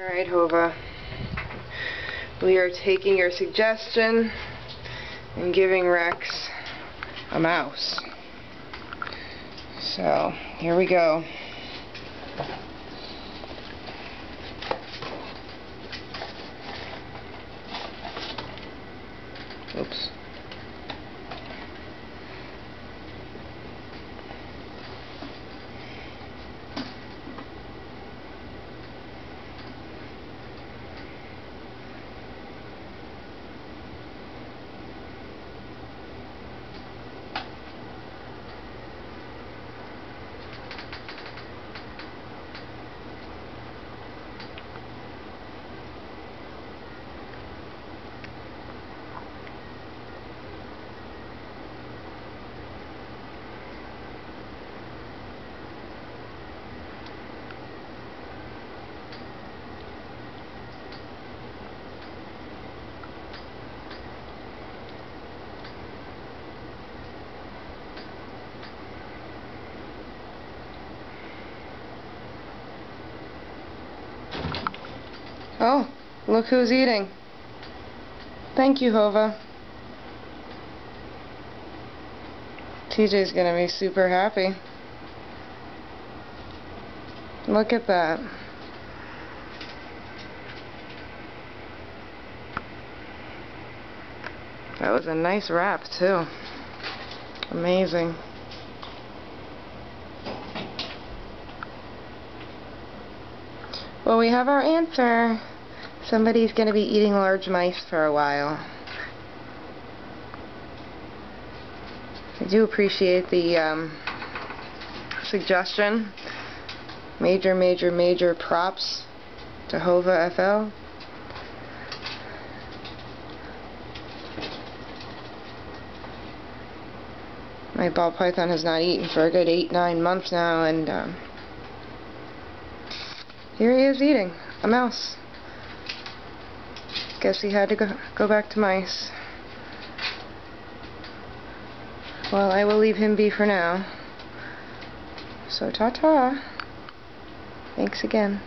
Alright, Hova. We are taking your suggestion and giving Rex a mouse. So, here we go. Oops. Oh, look who's eating. Thank you, Hova. TJ's gonna be super happy. Look at that. That was a nice wrap, too. Amazing. Well, we have our answer. Somebody's going to be eating large mice for a while. I do appreciate the suggestion. Major props to Hova FL. My ball python has not eaten for a good 8-9 months now, and here he is eating a mouse. Guess he had to go back to mice. Well, I will leave him be for now. So ta-ta. Thanks again.